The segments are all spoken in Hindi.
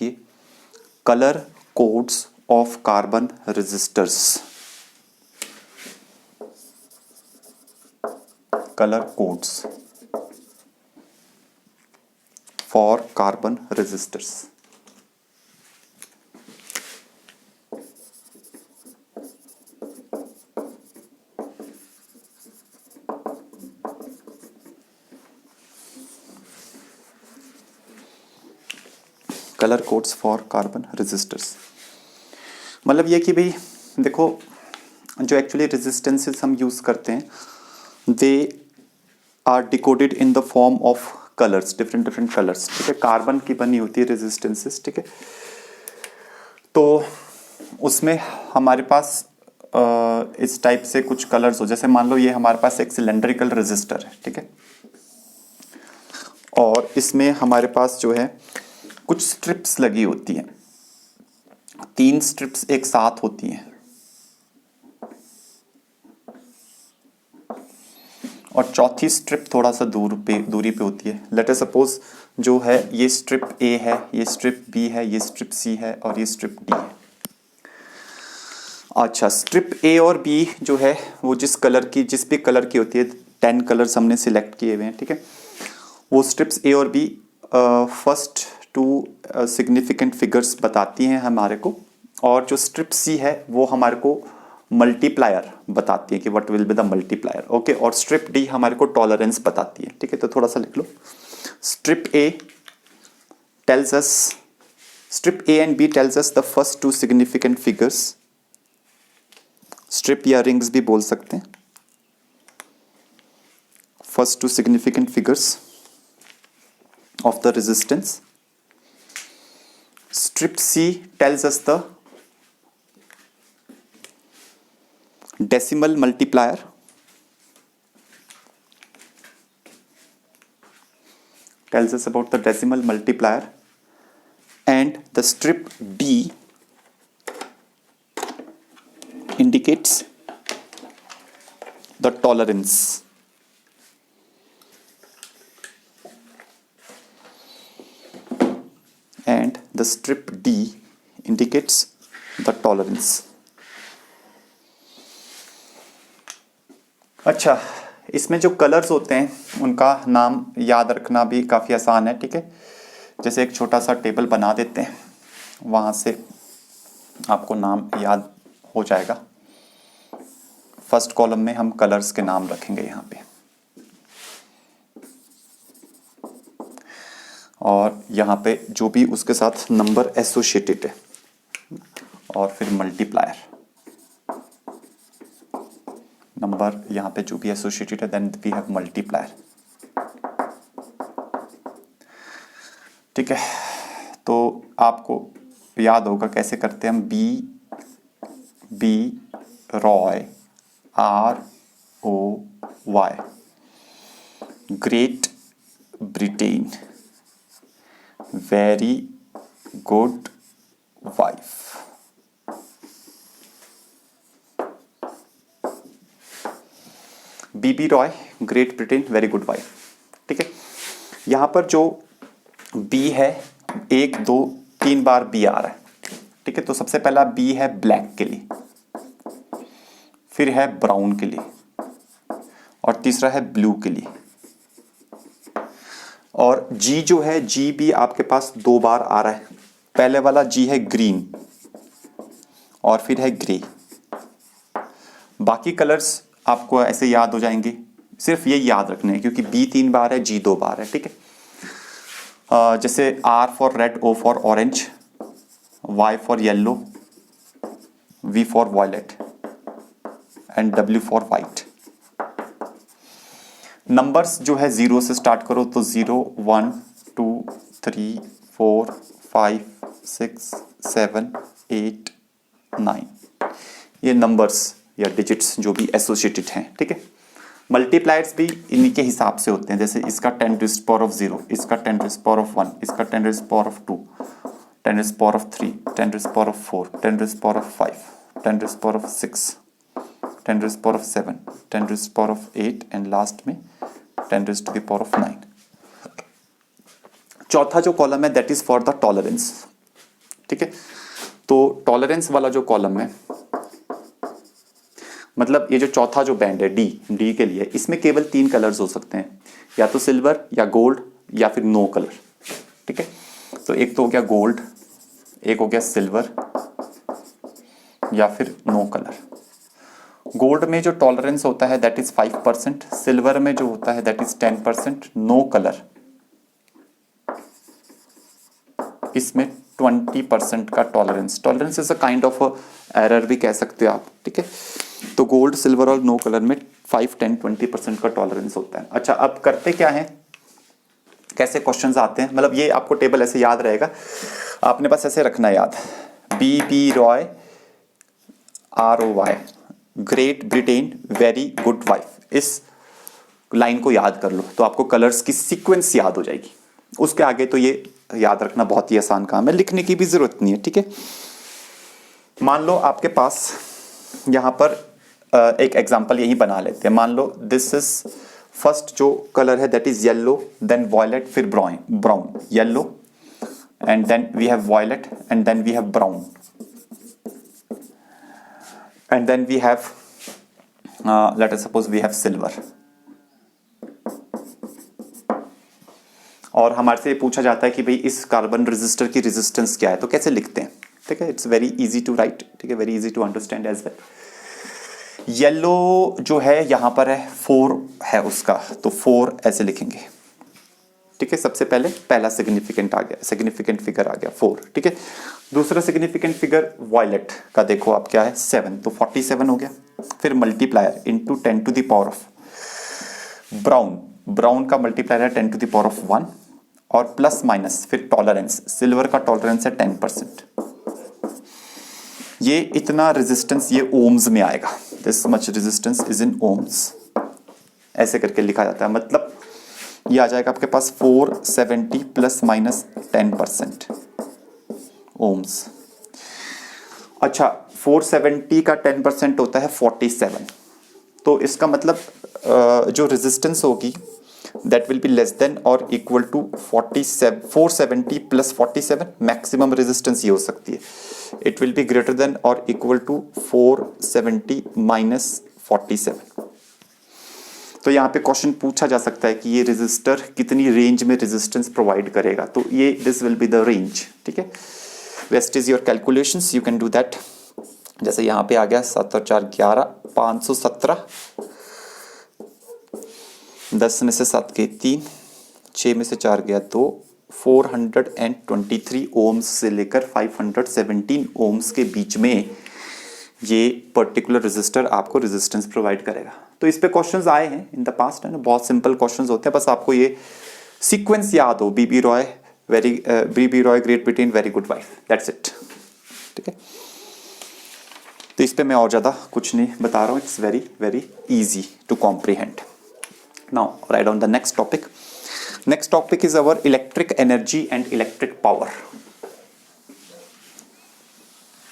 देखिए, colour codes of carbon resistors, colour codes for carbon resistors. Colour codes for carbon resistors मतलब ये कि भाई देखो, जो एक्चुअली रेजिस्टेंसेस हम यूज़ करते हैं they are decoded in the form of colours, different different colours, ठीक है। कार्बन की बनी होती है रेजिस्टेंसेस, ठीक है। तो उसमें हमारे पास इस टाइप से कुछ कलर्स हो, जैसे मान लो ये हमारे पास एक सिलेंड्रिकल रेजिस्टर है, ठीक है, और इसमें हमारे पास जो है कुछ स्ट्रिप्स लगी होती हैं, 3 स्ट्रिप्स एक साथ होती हैं, और चौथी स्ट्रिप थोड़ा सा दूरी पे होती है। लेट अस सपोज जो है ये स्ट्रिप ए है, ये स्ट्रिप बी है, ये स्ट्रिप सी है और ये स्ट्रिप डी है। अच्छा, स्ट्रिप ए और बी जो है वो जिस भी कलर की होती है, 10 कलर्स हमने सिलेक्ट किए हुए हैं, ठीक है। वो स्ट्रिप्स ए और बी फर्स्ट 2 सिग्निफिकेंट फिगर्स बताती हैं हमारे को, और जो स्ट्रिप सी है वो हमारे को मल्टीप्लायर बताती है कि what will be the multiplier, okay. और स्ट्रिप डी हमारे को टॉलरेंस बताती है, ठीक है। तो थोड़ा सा लिख लो, strip A tells us, strip A and B tells us the first 2 significant figures, strip या rings भी बोल सकते हैं, first 2 significant figures of the resistance. Strip C tells us the decimal multiplier, tells us about the decimal multiplier, and the strip D indicates the tolerance. And the strip D indicates the tolerance. अच्छा, इसमें जो कलर्स होते हैं उनका नाम याद रखना भी काफ़ी आसान है, ठीक है। जैसे एक छोटा सा टेबल बना देते हैं, वहाँ से आपको नाम याद हो जाएगा। फर्स्ट कॉलम में हम कलर्स के नाम रखेंगे यहाँ पे, और यहाँ पे जो भी उसके साथ नंबर एसोसिएटेड है, और फिर मल्टीप्लायर नंबर यहाँ पे जो भी एसोसिएटेड है, देन वी हैव मल्टीप्लायर, ठीक है। तो आपको याद होगा कैसे करते हैं हम, B Roy, ROY, great Britain, very good wife. B B Roy, great Britain, very good wife, ठीक है। यहां पर जो बी है, 1 2 3 बार बी आ रहा है, ठीक है। तो सबसे पहला बी है ब्लैक के लिए, फिर है ब्राउन के लिए, और तीसरा है ब्लू के लिए। और जी जो है, जी भी आपके पास 2 बार आ रहा है। पहले वाला जी है ग्रीन, और फिर है ग्रे। बाकी कलर्स आपको ऐसे याद हो जाएंगे, सिर्फ ये याद रखने हैं क्योंकि बी 3 बार है, जी 2 बार है, ठीक है। जैसे R for red, O for orange, Y for yellow, V for violet, and W for white. Numbers जो है 0 से स्टार्ट करो, तो 0 1 2 3 4 5 6 7 8 9, ये नंबर्स या डिजिट्स जो भी एसोसिएटेड हैं, ठीक है। मल्टीप्लायर्स भी इन्हीं के हिसाब से होते हैं, जैसे इसका 10 टू द पावर ऑफ 0, इसका 10 टू द पावर ऑफ 1, इसका 10 to the power of 2, 10 to the power of 3, 10 to the power of 4, 10 to the power of 5, 10 to the power of 6, 10 to the power of 7, 10 to the power of 8, and last में 10 टू द पावर ऑफ 9। चौथा जो कॉलम है that is for the tolerance. ठीक है। तो टॉलरेंस वाला जो कॉलम है, मतलब ये जो चौथा जो बैंड है डी के लिए, इसमें केवल 3 कलर्स हो सकते हैं, या तो सिल्वर या गोल्ड या फिर नो कलर। ठीक है, तो एक तो हो गया गोल्ड, एक हो गया सिल्वर या फिर नो कलर। गोल्ड में जो टॉलरेंस होता है दैट इज 5%, सिल्वर में जो होता है दैट इज 10%, नो कलर इसमें 20% का tolerance is a kind of error भी कह सकते हो आप। ठीक है, तो गोल्ड, सिल्वर और नो कलर में 5, 10, 20% का टॉलरेंस होता है। अच्छा, अब करते क्या है, कैसे क्वेश्चंस आते हैं, मतलब ये आपको टेबल ऐसे याद रहेगा, आपने बस ऐसे रखना याद, B Roy ROY, great Britain very good wife, इस लाइन को याद कर लो तो आपको कलर्स की सीक्वेंस याद हो जाएगी। उसके आगे तो ये याद रखना बहुत ही आसान काम है, लिखने की भी जरूरत नहीं है। ठीक है, मान लो आपके पास यहां पर एक एग्जांपल यही बना लेते हैं। मान लो दिस इज फर्स्ट जो कलर है that is yellow, then violet, फिर brown, yellow and then we have violet and then we have brown and then we have let us suppose we have silver. और हमारे से पूछा जाता है कि भाई इस कार्बन रेजिस्टर की रेजिस्टेंस क्या है, तो कैसे लिखते हैं। ठीक है, it's very easy to write, ठीक है, very easy to understand as well. Yellow जो है यहां पर है 4 है उसका, तो 4 ऐसे लिखेंगे। ठीक है, सबसे पहले पहला सिग्निफिकेंट आ गया, सिग्निफिकेंट फिगर आ गया 4। ठीक है, दूसरा सिग्निफिकेंट फिगर वॉयलेट का देखो आप क्या है 7, तो 47 हो गया। फिर multiplier into 10 to the power of brown का मल्टीप्लायर है 10 टू द पावर ऑफ 1 और प्लस माइनस फिर टॉलरेंस, सिल्वर का टॉलरेंस है 10%। ये इतना रेजिस्टेंस ये ओम्स में आएगा, this much resistance is in ohms, ऐसे करके लिखा जाता है। मतलब ये आ जाएगा आपके पास 470 प्लस माइनस 10% ओम्स। अच्छा, 470 का 10% होता है 47, तो इसका मतलब जो रेजिस्टेंस होगी that will be less than और equal to 470 plus 47, maximum resistance ये हो सकती है, it will be greater than और इक्वल टू 470 माइनस 47। तो यहाँ पे क्वेश्चन पूछा जा सकता है कि ये रेजिस्टर कितनी रेंज में रेजिस्टेंस प्रोवाइड करेगा, तो ये this will be the range. ठीक है, rest is your calculations, you can do that. जैसे यहाँ पे आ गया 7 और 4 11, 517, 10 में से 7 गए 3, 6 में से 4 गया 2, 423 ओम्स से लेकर 517 ओम्स के बीच में ये पर्टिकुलर रेजिस्टर आपको रेजिस्टेंस प्रोवाइड करेगा। तो इस पे क्वेश्चंस आए हैं इन द पास्ट, है ना, बहुत सिंपल क्वेश्चंस होते हैं, बस आपको ये सीक्वेंस याद हो, B B Roy great Britain very good wife, that's it. ठीक है, तो इस पे मैं और ज़्यादा कुछ नहीं बता रहा हूँ, it's very very easy to comprehend. Now write on the next topic. Next topic is our electric energy and electric power.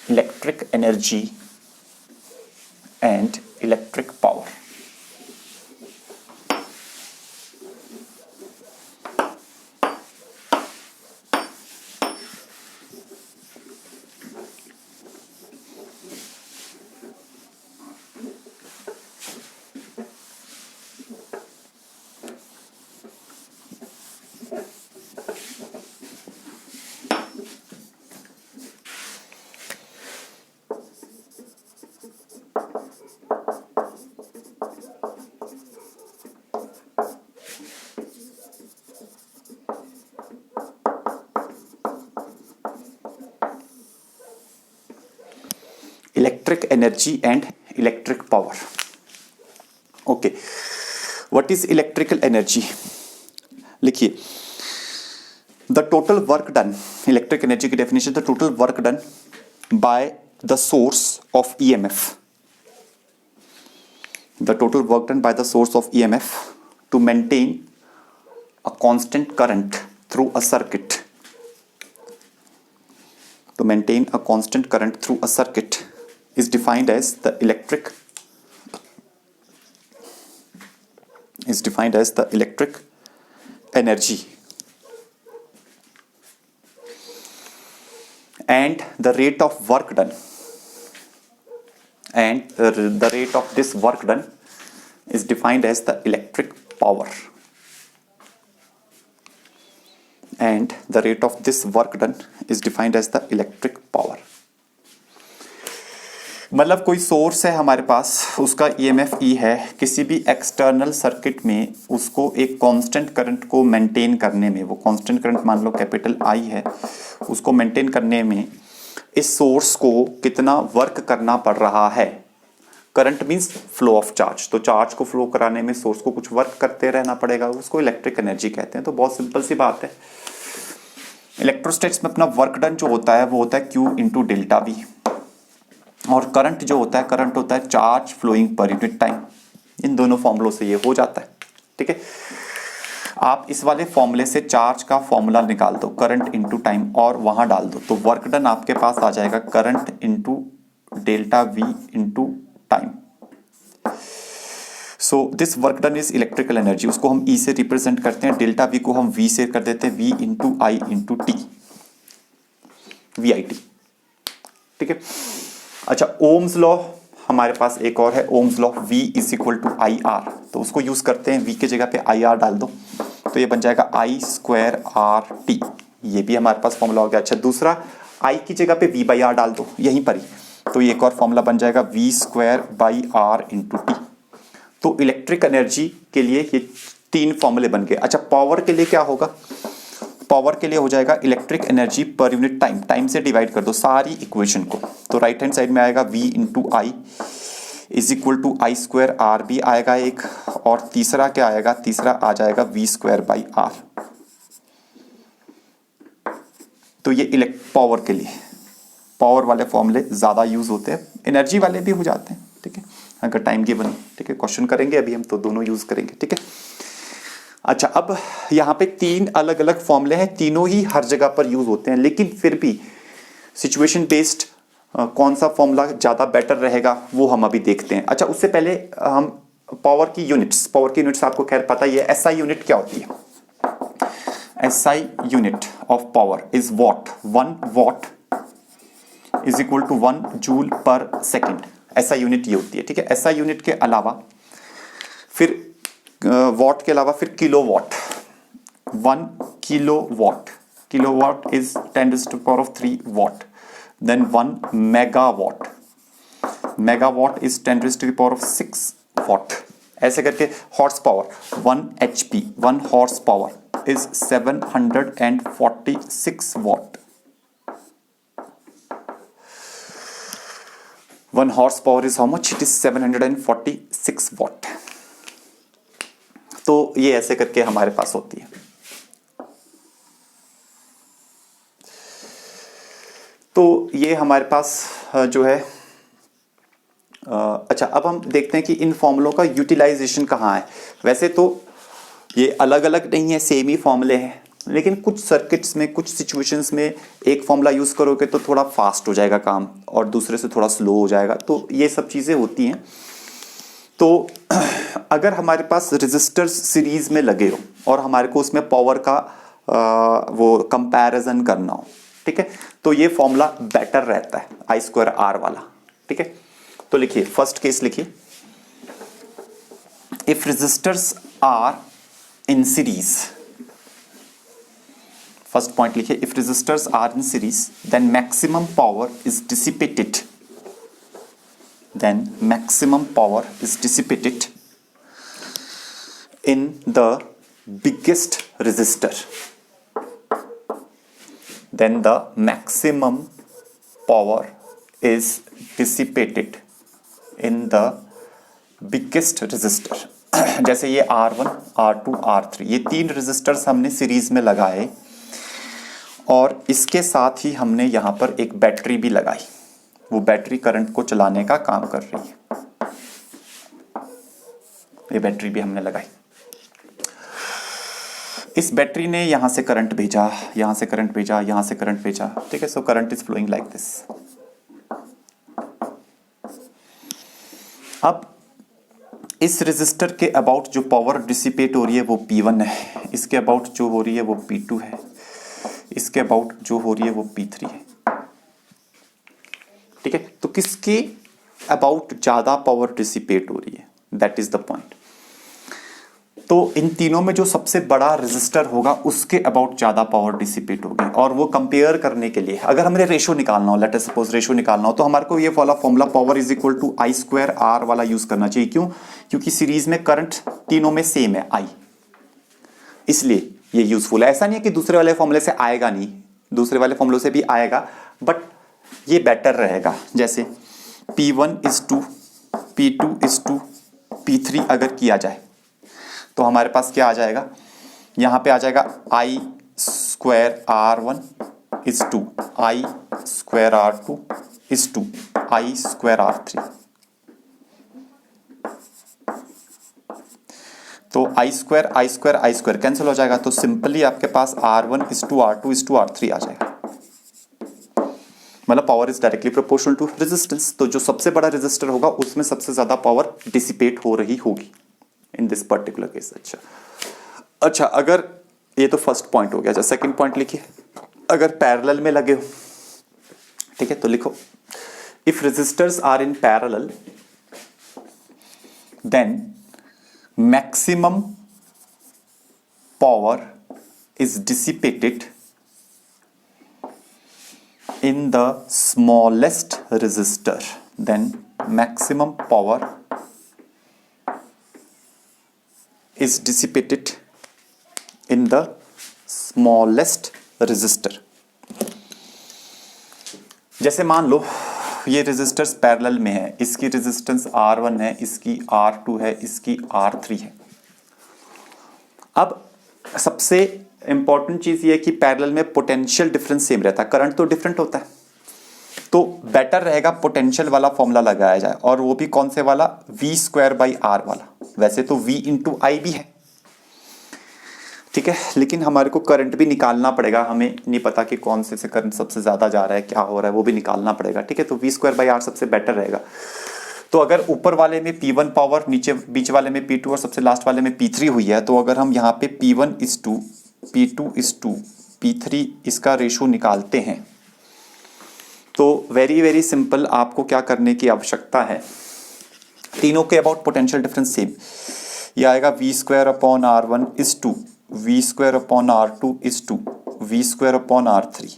Electric energy and electric power. Electric energy and electric power. Okay, what is electrical energy? लिखिए, the total work done, electric energy की definition, the total work done by the source of EMF, the total work done by the source of EMF to maintain a constant current through a circuit, to maintain a constant current through a circuit is defined as the electric energy, and the rate of work done, and the rate of this work done is defined as the electric power, and the rate of this work done is defined as the electric power. मतलब कोई सोर्स है हमारे पास, उसका ईएमएफ ई है, किसी भी एक्सटर्नल सर्किट में उसको एक कांस्टेंट करंट को मेंटेन करने में, वो कांस्टेंट करंट मान लो कैपिटल आई है, उसको मेंटेन करने में इस सोर्स को कितना वर्क करना पड़ रहा है। Current means flow of charge, तो चार्ज को फ्लो कराने में सोर्स को कुछ वर्क करते रहना पड़ेगा, उसको इलेक्ट्रिक एनर्जी कहते हैं। तो बहुत सिंपल सी बात है, इलेक्ट्रोस्टैटिक्स में अपना वर्क डन जो होता है वो होता है Q इंटू डेल्टा वी, और करंट जो होता है, करंट होता है charge flowing per unit time. इन दोनों फॉर्मूलों से ये हो जाता है, ठीक है। आप इस वाले फॉर्मूले से चार्ज का फॉर्मूला निकाल दो, करंट इंटू टाइम, और वहां डाल दो, तो वर्क डन आपके पास आ जाएगा current into delta we into time. So this work done is electrical energy, उसको हम ई से रिप्रेजेंट करते हैं, डेल्टा वी को हम वी से कर देते हैं, V into I into T, V I T, ठीक है। अच्छा, ओम्स लॉ हमारे पास एक और है, ohm's law, V is equal to I R, तो उसको यूज करते हैं, V की जगह पे आई आर डाल दो, तो ये बन जाएगा आई स्क्वायर आर टी, ये भी हमारे पास फॉर्मूला हो गया। अच्छा, दूसरा I की जगह पे V बाई आर डाल दो यहीं पर ही, तो ये एक और फॉर्मूला बन जाएगा V square by R into T. तो इलेक्ट्रिक एनर्जी के लिए ये तीन फॉर्मूले बन गए। अच्छा, पावर के लिए क्या होगा, पावर के लिए हो जाएगा इलेक्ट्रिक एनर्जी पर यूनिट टाइम, टाइम से डिवाइड कर दो सारी इक्वेशन को, तो राइट हैंड साइड में आएगा V into I is equal to I square R भी आएगा एक, और तीसरा क्या आएगा, तीसरा आ जाएगा V स्क्वायर बाई आर। तो ये पावर के लिए, पावर वाले फॉर्मूले ज्यादा यूज होते हैं, एनर्जी वाले भी हो जाते हैं, ठीक है, अगर टाइम गिवन, ठीक है। क्वेश्चन करेंगे अभी हम, तो दोनों यूज करेंगे, ठीक है। अच्छा, अब यहाँ पे तीन अलग अलग फॉर्मूले हैं, तीनों ही हर जगह पर यूज होते हैं, लेकिन फिर भी सिचुएशन बेस्ड कौन सा फॉर्मूला ज़्यादा बेटर रहेगा वो हम अभी देखते हैं। अच्छा, उससे पहले हम पावर की यूनिट्स आपको खैर पता ही है। एसआई यूनिट क्या होती है? SI unit of power is watt, 1 watt is equal to 1 joule per second, SI unit ये होती है, ठीक है। एसआई यूनिट के अलावा फिर वॉट के अलावा फिर kilowatt, 1 kilowatt, kilowatt is 10⁻³ watt, then 1 megawatt, megawatt is 10⁻⁶ watt, ऐसे करके। Horse power 1 HP, 1 horse power is 746 watt, 1 horse power is how much, it is 746 watt. तो ये ऐसे करके हमारे पास होती है। तो ये हमारे पास जो है, अच्छा, अब हम देखते हैं कि इन फॉर्मूलों का यूटिलाइजेशन कहाँ है। वैसे तो ये अलग अलग नहीं है, सेम ही फॉर्मूले हैं, लेकिन कुछ सर्किट्स में, कुछ सिचुएशंस में एक फॉर्मूला यूज करोगे तो थोड़ा फास्ट हो जाएगा काम, और दूसरे से थोड़ा स्लो हो जाएगा, तो ये सब चीजें होती हैं। तो अगर हमारे पास रेजिस्टर्स सीरीज में लगे हो और हमारे को उसमें पावर का वो कंपैरिजन करना हो, ठीक है, तो ये फॉर्मूला बेटर रहता है, आई स्क्वायर आर वाला, ठीक है। तो लिखिए, फर्स्ट केस लिखिए, if resistors are in series, first point लिखिए, if resistors are in series then maximum power is dissipated, then maximum power is dissipated in the biggest resistor, then the maximum power is dissipated in the biggest resistor। जैसे ये R1, R2, R3, ये तीन रेजिस्टर्स हमने सीरीज में लगाए, और इसके साथ ही हमने यहां पर एक बैटरी भी लगाई, वो बैटरी करंट को चलाने का काम कर रही है, ये बैटरी भी हमने लगाई। इस बैटरी ने यहां से करंट भेजा, यहां से करंट भेजा, यहां से करंट भेजा, ठीक है। So current is flowing like this. अब इस रेजिस्टर के अबाउट जो पावर डिसिपेट हो रही है वो P1 है, इसके अबाउट जो हो रही है वो P2 है, इसके अबाउट जो हो रही है वो P3 है, ठीक है, तो किसके अबाउट ज्यादा पावर डिसिपेट हो रही है, दैट इज द पॉइंट। तो इन तीनों में जो सबसे बड़ा रेजिस्टर होगा उसके अबाउट ज्यादा पावर डिसिपेट होगी। और वो कंपेयर करने के लिए अगर हमें रेशो निकालना हो, लेट अस सपोज रेशो निकालना हो, तो हमारे को ये वाला formula power is equal to I square R वाला यूज करना चाहिए। क्यों? क्योंकि सीरीज में करंट तीनों में सेम है आई, इसलिए ये यूजफुल है। ऐसा नहीं है कि दूसरे वाले फॉर्मूले से आएगा नहीं, दूसरे वाले फॉर्मूले से भी आएगा, बट ये बेटर रहेगा। जैसे P1 is to P2 is to P3 अगर किया जाए तो हमारे पास क्या आ जाएगा, यहां पे आ जाएगा I square R1 is to I square R2 is to I square R3। तो आई स्क्वायर कैंसिल हो जाएगा, तो सिंपली आपके पास R1 is to R2 is to R3 आ जाएगा। मतलब power is directly proportional to resistance. तो जो सबसे बड़ा रेजिस्टर होगा उसमें सबसे ज्यादा पावर डिसिपेट हो रही होगी इन दिस पर्टिकुलर केस। अच्छा, अगर ये तो फर्स्ट पॉइंट हो गया। अच्छा, सेकंड पॉइंट लिखिए, अगर पैरेलल में लगे हो, ठीक है, तो लिखो if resistors are in parallel then maximum power is dissipated in the smallest resistor, then maximum power is dissipated in the smallest resistor। जैसे मान लो ये रेजिस्टर्स पैरेलल में है, इसकी रेजिस्टेंस R1 है, इसकी R2 है, इसकी R3 है। अब सबसे इंपॉर्टेंट चीज ये है कि पैरेलल में पोटेंशियल डिफरेंस सेम रहता है, करंट तो डिफरेंट होता है, तो बेटर रहेगा पोटेंशियल वाला फॉर्मूला लगाया जाए। और वो भी कौन से वाला, V स्क्वायर बाई आर वाला। वैसे तो V इंटू आई भी है, ठीक है, लेकिन हमारे को करंट भी निकालना पड़ेगा। हमें नहीं पता कि कौन से करंट सबसे ज्यादा जा रहा है, क्या हो रहा है, वो भी निकालना पड़ेगा, ठीक है। तो V स्क्वायर बाई आर सबसे बेटर रहेगा। तो अगर ऊपर वाले में P1 पावर, नीचे बीच वाले में P2 और सबसे लास्ट वाले में P3 हुई है, तो अगर हम यहाँ पे P1 is to P2 is to P3 इसका रेशो निकालते हैं, तो वेरी वेरी सिंपल, आपको क्या करने की आवश्यकता है, तीनों के अबाउट पोटेंशियल डिफरेंस सेम, ये आएगा V square upon R1 is to V square upon R2 is to V square upon R3।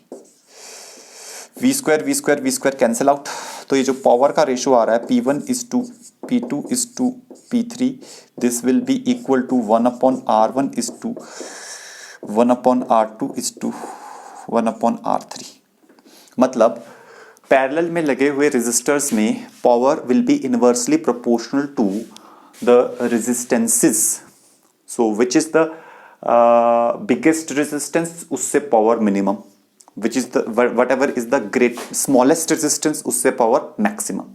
V square cancel out, तो ये जो पावर का रेशो आ रहा है P1 is to P2 is to P3, this will be equal to 1 upon R1 is to 1 upon R2 is to 1 upon R3। मतलब पैरेलल में लगे हुए रेजिस्टर्स में power will be inversely proportional to the resistances. So which is the biggest resistance, उससे power minimum, which is the whatever is the great smallest resistance, उससे पावर मैक्सिमम।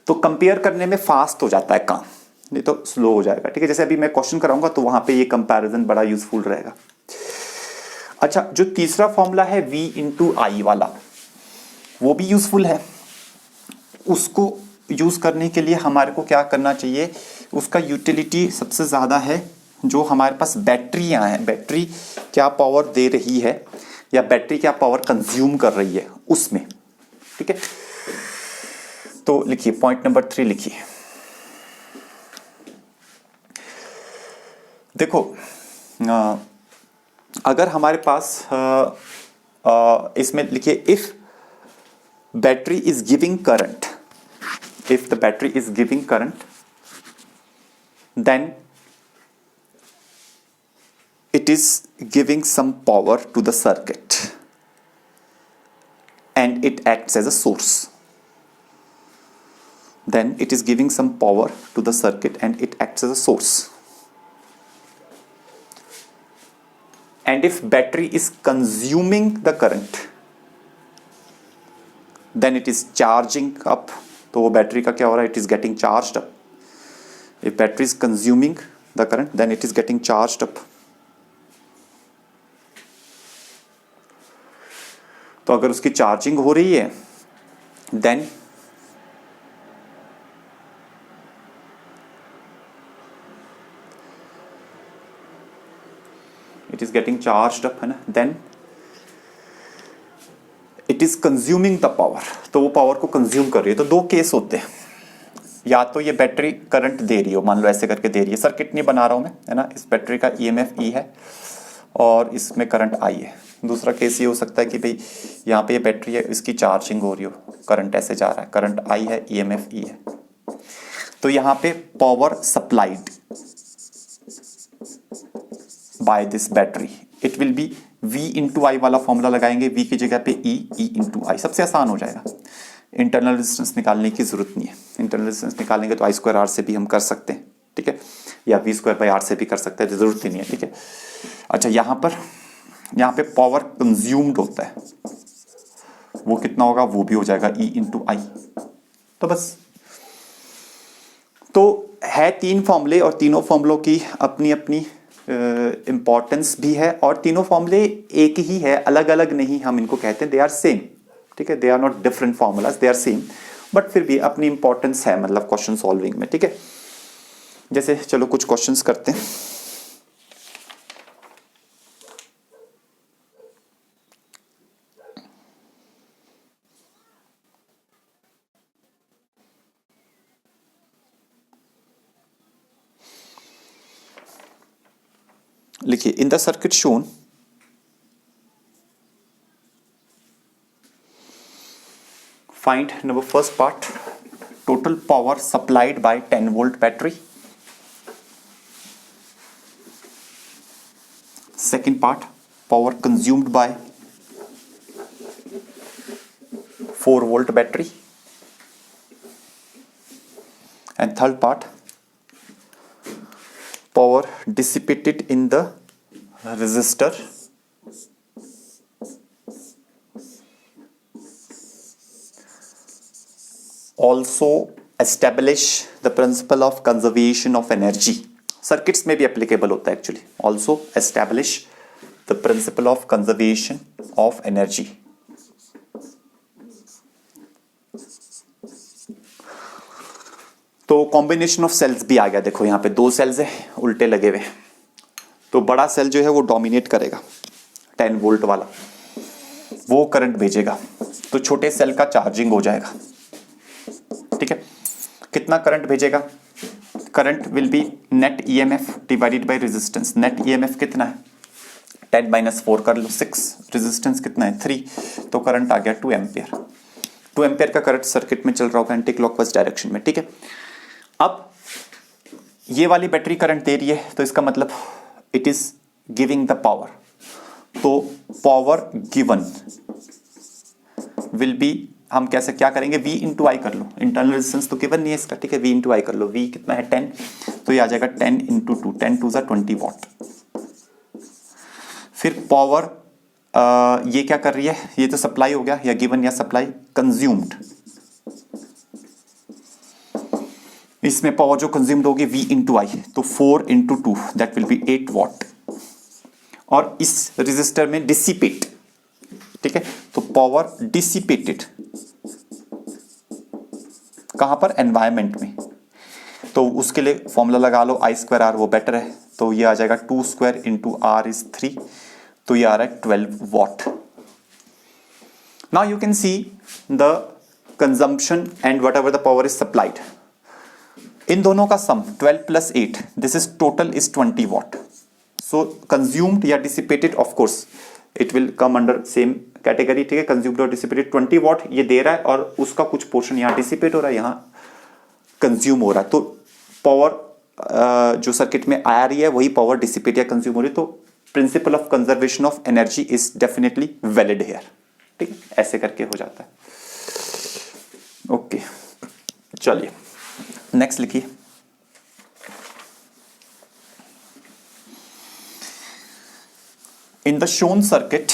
तो कंपेयर करने में फास्ट हो जाता है काम, नहीं तो स्लो हो जाएगा, ठीक है। जैसे अभी मैं क्वेश्चन कराऊंगा तो वहां पे ये कंपैरिजन बड़ा यूजफुल रहेगा। अच्छा, जो तीसरा फॉर्मूला है V इंटू आई वाला, वो भी यूजफुल है। उसको यूज करने के लिए हमारे को क्या करना चाहिए, उसका यूटिलिटी सबसे ज्यादा है जो हमारे पास बैटरियां हैं, बैटरी क्या पावर दे रही है या बैटरी क्या पावर कंज्यूम कर रही है उसमें, ठीक है। तो लिखिए पॉइंट नंबर 3 लिखिए। देखो अगर हमारे पास इसमें लिखिए if battery is giving current, if the battery is giving current, then it is giving some power to the circuit and it acts as a source. Then it is giving some power to the circuit and it acts as a source. And if battery is consuming the current, then it is charging up. तो वो बैटरी का क्या हो रहा है, it is getting charged up. If battery is consuming the current then it is getting charged up. तो अगर उसकी चार्जिंग हो रही है then it is getting charged up, है ना, then it it is consuming the power, तो वो पावर को कंज्यूम कर रही है। तो दो केस होते हैं, या तो ये बैटरी करंट दे रही हो, मान लो ऐसे करके दे रही है, सर्किट नहीं बना रहा हूं मैं, है ना, इस बैटरी का ईएमएफ ई है और इसमें करंट आई है। दूसरा केस ये हो सकता है कि भाई यहाँ पे ये बैटरी है, इसकी चार्जिंग हो रही हो, करंट ऐसे जा रहा है, करंट आई है, ईएमएफ ई है। तो यहाँ पे power supplied by this battery, it will be V into I वाला फॉर्मूला लगाएंगे, V की जगह पे E इंटू आई, सबसे आसान हो जाएगा। इंटरनल रेजिस्टेंस निकालने की जरूरत नहीं है, इंटरनल रेजिस्टेंस निकालेंगे तो I²R से भी हम कर सकते हैं, ठीक है, या V²/R से भी कर सकते हैं, जरूरत ही नहीं है, ठीक है। अच्छा, यहाँ पे पावर कंज्यूम्ड होता है, वो कितना होगा, वो भी हो जाएगा E इंटू आई। तो बस, तो है तीन फॉर्मूले और तीनों फॉर्मूलों की अपनी अपनी इंपॉर्टेंस भी है, और तीनों फॉर्मूले एक ही है, अलग अलग नहीं हम इनको कहते हैं, दे आर सेम, ठीक है, they are not different formulas, they are same, but फिर भी अपनी इंपॉर्टेंस है, मतलब क्वेश्चन सॉल्विंग में, ठीक है। जैसे चलो कुछ क्वेश्चंस करते हैं। लिखिए, in the circuit shown find number first part, total power supplied by 10 volt battery. Second part, power consumed by 4 volt battery. And third part, power dissipated in the resistor. Also establish the principle of conservation of energy. Circuits में भी applicable होता है actually. Also establish the principle of conservation of energy. तो कॉम्बिनेशन ऑफ सेल्स भी आ गया, देखो यहाँ पे दो सेल्स है उल्टे लगे हुए, तो बड़ा सेल जो है वो डोमिनेट करेगा, 10 वोल्ट वाला, वो करंट भेजेगा, तो छोटे सेल का चार्जिंग हो जाएगा, ठीक है। कितना करंट भेजेगा, current will be net EMF divided by resistance. Net EMF कितना है, 10 - 4 कर लो, 6, रेजिस्टेंस कितना है 3, तो करंट आ गया 2 एम्पियर। 2 एम्पियर का करंट सर्किट में चल रहा होगा एंटी क्लॉकवाइज डायरेक्शन में, ठीक है। अब ये वाली बैटरी करंट दे रही है, तो इसका मतलब it is giving the power, तो पावर गिवन विल बी, हम कैसे क्या करेंगे, V इंटू आई कर लो, इंटरनल रेजिस्टेंस तो गिवन नहीं है इसका, ठीक है, V इंटू आई कर लो, V कितना है 10, तो ये आ जाएगा 10 इंटू 2, 10 2 = 20 वॉट। फिर पावर ये क्या कर रही है, ये तो सप्लाई हो गया, या गिवन या सप्लाई, कंज्यूम्ड, इसमें पावर जो कंज्यूम्ड होगी V इंटू आई, तो 4 into 2 that will B 8 what, और इस रेजिस्टर में डिसिपेट, ठीक है, तो पावर डिसिपेटेड कहां पर, एनवायरमेंट में, तो उसके लिए फॉर्मूला लगा लो I²R, वो बेटर है, तो ये आ जाएगा 2² इंटू R इज 3, तो ये आ रहा है 12 watt. Now you can see the consumption and whatever the power is supplied, इन दोनों का sum 12 + 8, this is total is 20 watt. So consumed या dissipated, of course it will come under same category, ठीक है, कंज्यूम्ड और डिसिपेटेड। 20 वॉट ये दे रहा है और उसका कुछ पोर्शन यहाँ डिसिपेट हो रहा है, यहाँ कंज्यूम हो रहा है, तो पावर जो सर्किट में आ रही है वही पावर डिसिपेट या कंज्यूम हो रही है, तो principle of conservation of energy is definitely valid here, ठीक है, ऐसे करके हो जाता है। ओके, चलिए नेक्स्ट लिखिए, in the shown circuit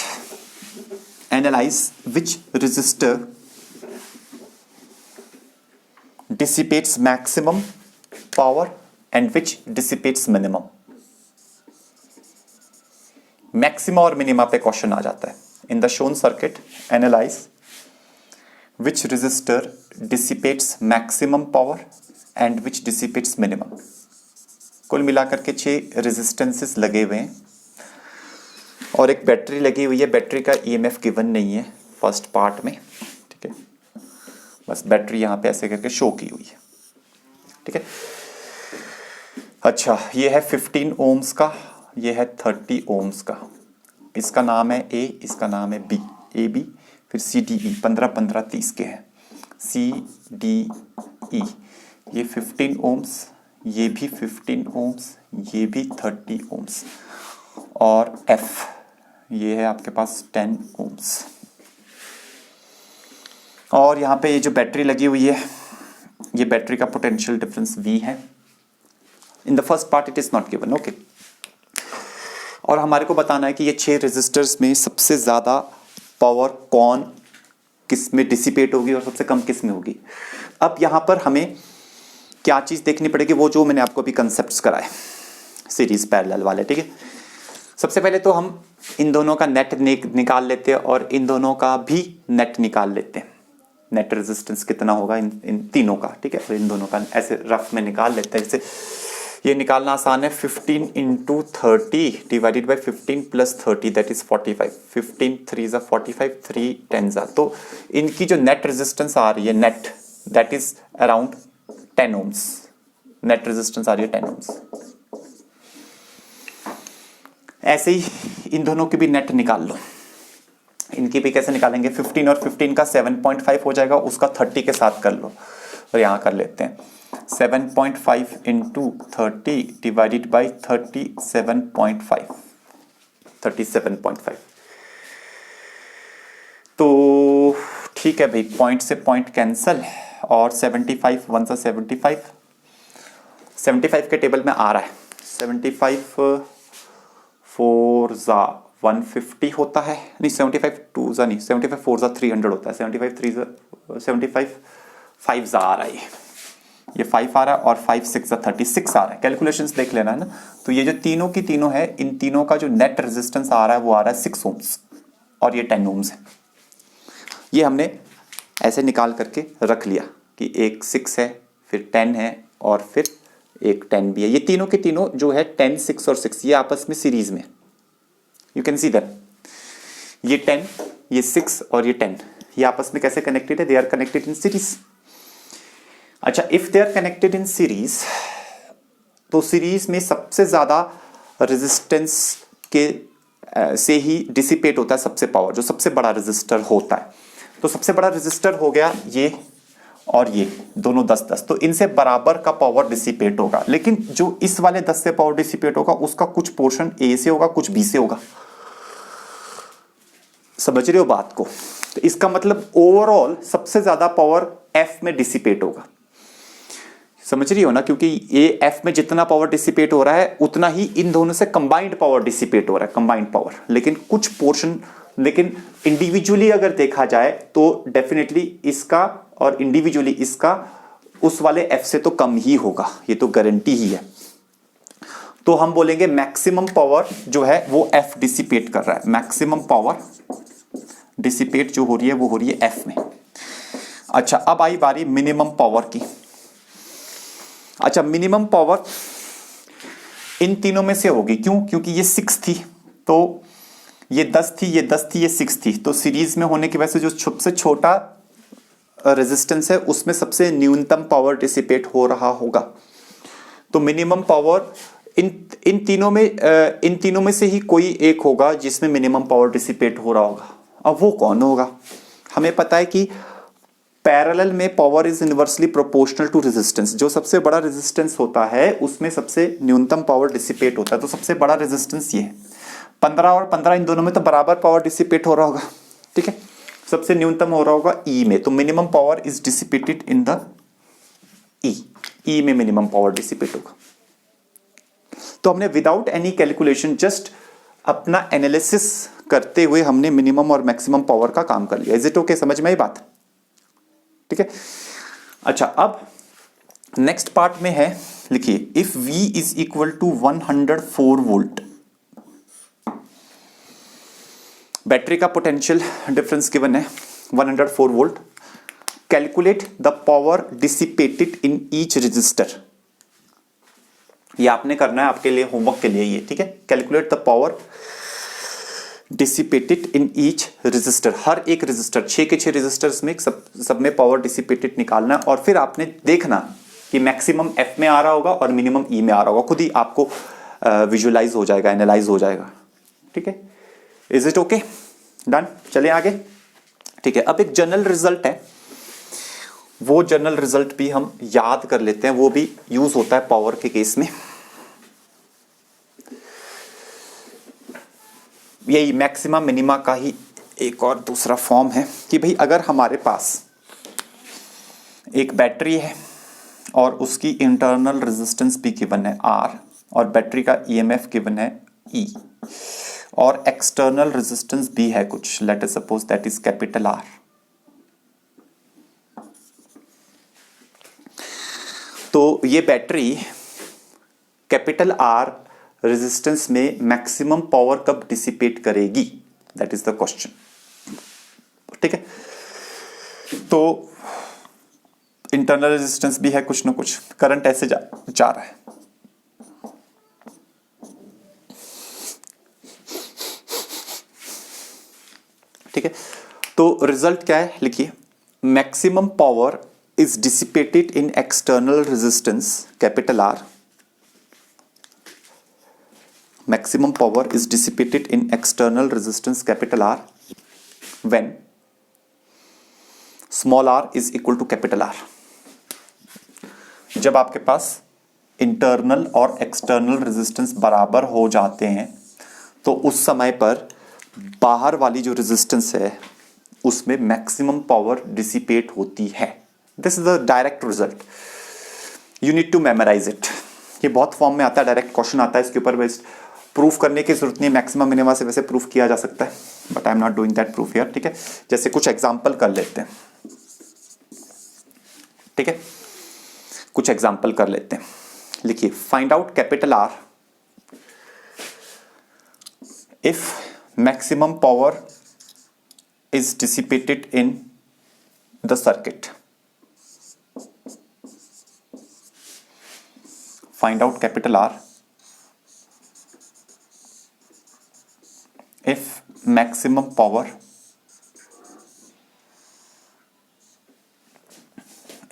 analyze which resistor dissipates maximum power and which dissipates minimum। Maxima और मिनिमा पे क्वेश्चन आ जाता है। In the shown circuit analyse which resistor dissipates maximum power and which dissipates minimum. कुल मिलाकर के 6 रेजिस्टेंसेस लगे हुए हैं और एक बैटरी लगी हुई है, बैटरी का ईएमएफ गिवन नहीं है, फर्स्ट पार्ट में, ठीक है। बस बैटरी यहाँ पे ऐसे करके शो की हुई है, ठीक है। अच्छा, ये है 15 ओम्स का, ये है 30 ओम्स का। इसका नाम है ए, इसका नाम है बी, ए बी, फिर सी डी ई, 15 15 30 के हैं। सी डी ई, ये 15 ओम्स, ये भी 15 ओम्स, ये भी 30 ओम्स, और एफ ये है आपके पास 10 ओम्स। और यहाँ पे ये जो बैटरी लगी हुई है, ये बैटरी का पोटेंशियल डिफरेंस V है। In the first part it is not given, okay. और हमारे को बताना है कि ये 6 रेजिस्टर्स में सबसे ज़्यादा पावर कौन किस में डिसिपेट होगी और सबसे कम किस में होगी। अब यहाँ पर हमें क्या चीज़ देखनी पड़ेगी, वो जो मैंने आपको अभी कंसेप्ट्स कराए सीरीज पैरेलल वाले, ठीक है। सबसे पहले तो हम इन दोनों का नेट निकाल लेते हैं और इन दोनों का भी नेट निकाल लेते हैं। नेट रेजिस्टेंस कितना होगा इन तीनों का, ठीक है। और इन दोनों का ऐसे रफ में निकाल लेते हैं। जैसे ये निकालना आसान है, 15 into 30 divided by 15 plus 30 that is 45। 15 3 ज़ा 45, 3 10 ज़ा, तो इनकी जो नेट रेजिस्टेंस आ रही है net, that is around 10 ohms. Net resistance आ रही है 10 ओम्स। ऐसे ही इन दोनों की भी नेट निकाल लो। इनकी भी कैसे निकालेंगे, 15 और 15 का 7.5 हो जाएगा, उसका 30 के साथ कर लो। और यहाँ कर लेते हैं 7.5 इंटू 30 डिवाइडेड बाई 37.5, 37.5। तो ठीक है भाई, पॉइंट से पॉइंट कैंसल, और 75 1 सा 75 के टेबल में आ रहा है। 75 4 ज़ा 150 होता है, नहीं 75 2 ज़ा नहीं, 75 4 ज़ा 300 होता है। 75 3 ज़ा 75 5 ज़ा आ रहा है, ये 5 आ रहा है, और 5 6 ज़ा 36 आ रहा है। कैलकुलेशंस देख लेना है ना। तो ये जो तीनों की तीनों है, इन तीनों का जो नेट रेजिस्टेंस आ रहा है वो आ रहा है 6 ओम्स, और ये 10 ओम्स है। ये हमने ऐसे निकाल करके रख लिया कि एक 6 है, फिर 10 है, और फिर एक 10 भी है। ये तीनों के तीनों जो है 10 6 और 6 ये आपस में सीरीज में, यू कैन सी दैट। ये 10, ये 6 और ये 10 ये आपस में कैसे कनेक्टेड है, they are connected in series. अच्छा, if they are connected in series, तो सीरीज में सबसे ज्यादा रेजिस्टेंस के से ही डिसिपेट होता है सबसे पावर, जो सबसे बड़ा रेजिस्टर होता है। तो सबसे बड़ा रेजिस्टर हो गया ये, और ये दोनों 10-10, तो इनसे बराबर का पावर डिसिपेट होगा। लेकिन जो इस वाले 10 से पावर डिसिपेट होगा उसका कुछ पोर्शन ए से होगा, कुछ बी से होगा। समझ रहे हो बात को? तो इसका मतलब ओवरऑल सबसे ज्यादा पावर एफ में डिसिपेट होगा। समझ रही हो ना? क्योंकि ये एफ में जितना पावर डिसिपेट हो रहा है उतना ही इन दोनों से कंबाइंड पावर डिसिपेट हो रहा है, कंबाइंड पावर। लेकिन कुछ पोर्शन, लेकिन इंडिविजुअली अगर देखा जाए तो डेफिनेटली इसका और इंडिविजुअली इसका उस वाले एफ से तो कम ही होगा, ये तो गारंटी ही है। तो हम बोलेंगे मैक्सिमम पावर जो है वो एफ डिसिपेट कर रहा है। मैक्सिमम पावर डिसिपेट जो हो रही है वो हो रही है एफ में। अच्छा, अब आई बारी मिनिमम पावर की। अच्छा, मिनिमम पावर इन तीनों में से होगी। क्यों? क्योंकि ये 6 थी, तो ये 10 थी, ये 10 थी, ये 6 थी, तो सीरीज में होने की वजह से जो सबसे छोटा रेजिस्टेंस है उसमें सबसे न्यूनतम पावर डिसिपेट हो रहा होगा। तो मिनिमम पावर इन तीनों में से ही कोई एक होगा जिसमें मिनिमम पावर डिसिपेट हो रहा होगा। अब वो कौन होगा? हमें पता है कि पैरेलल में power is inversely proportional to resistance. जो सबसे बड़ा रेजिस्टेंस होता है उसमें सबसे न्यूनतम पावर डिसिपेट होता है। तो सबसे बड़ा रेजिस्टेंस ये है। 15 और 15 इन दोनों में तो बराबर पावर डिसिपेट हो रहा होगा, ठीक है। सबसे न्यूनतम हो रहा होगा ई में, तो minimum power is dissipated in the E में मिनिमम पावर डिसिपेट होगा। तो हमने विदाउट एनी कैलकुलेशन जस्ट अपना एनालिसिस करते हुए हमने मिनिमम और मैक्सिमम पावर का काम कर लिया। Is it okay? समझ में आई बात? ठीक है। अच्छा, अब नेक्स्ट पार्ट में है, लिखिए, if V is equal to 104 volt, battery का पोटेंशियल डिफरेंस गिवन है 104 volt, calculate the power dissipated in each resistor. ये आपने करना है, आपके लिए होमवर्क के लिए ये, ठीक है। Calculate the power dissipated in each resistor, हर एक रजिस्टर 6 के 6 रजिस्टर्स में सब में पावर डिसिपेटेड निकालना है, और फिर आपने देखना कि मैक्सिमम एफ में आ रहा होगा और मिनिमम ई में आ रहा होगा, खुद ही आपको विजुअलाइज हो जाएगा, एनालाइज हो जाएगा। ठीक है, इज इट ओके? डन, चलें आगे। ठीक है, अब एक जनरल रिजल्ट है, वो जनरल रिजल्ट भी हम याद कर लेते हैं, वो भी यूज होता है पावर के केस में। यही मैक्सिमा मिनिमा का ही एक और दूसरा फॉर्म है कि भाई अगर हमारे पास एक बैटरी है और उसकी इंटरनल रेजिस्टेंस भी गिवन है R, और बैटरी का EMF गिवन है E, और एक्सटर्नल रेजिस्टेंस भी है कुछ, late us suppose that is capital R। तो ये बैटरी कैपिटल R रेजिस्टेंस में मैक्सिमम पावर कब डिसिपेट करेगी, दैट इज द क्वेश्चन। ठीक है, तो इंटरनल रेजिस्टेंस भी है कुछ ना कुछ, करंट ऐसे जा रहा है। ठीक है, तो रिजल्ट क्या है, लिखिए, maximum power is dissipated in external resistance capital R, maximum power is dissipated in external resistance capital R when small r is equal to capital R। जब आपके पास इंटरनल और एक्सटर्नल रेजिस्टेंस बराबर हो जाते हैं तो उस समय पर बाहर वाली जो रेजिस्टेंस है उसमें मैक्सिमम पावर डिसिपेट होती है। This is the direct result, you need to memorise it. ये बहुत फॉर्म में आता है, डायरेक्ट क्वेश्चन आता है इसके ऊपर, बेस्ड प्रूफ करने की जरूरत नहीं, मैक्सिमम मिनिमा से वैसे प्रूफ किया जा सकता है, but I am not doing that proof here. ठीक है, जैसे कुछ एग्जांपल कर लेते हैं। ठीक है, कुछ एग्जांपल कर लेते हैं, लिखिए, find out capital R if maximum power is dissipated in the circuit. Find out capital R if maximum power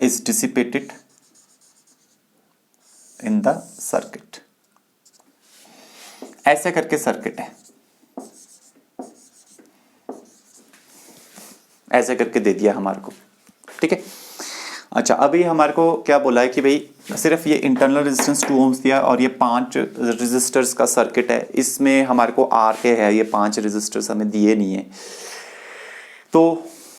is dissipated in the circuit। ऐसे करके सर्किट है, ऐसे करके दे दिया हमारे को। ठीक है, अच्छा, अभी हमारे को क्या बोला है कि भाई सिर्फ ये इंटरनल रेजिस्टेंस 2 ओम्स दिया और ये 5 रेजिस्टर्स का सर्किट है, इसमें हमारे को R के है, ये 5 रेजिस्टर्स हमें दिए नहीं है। तो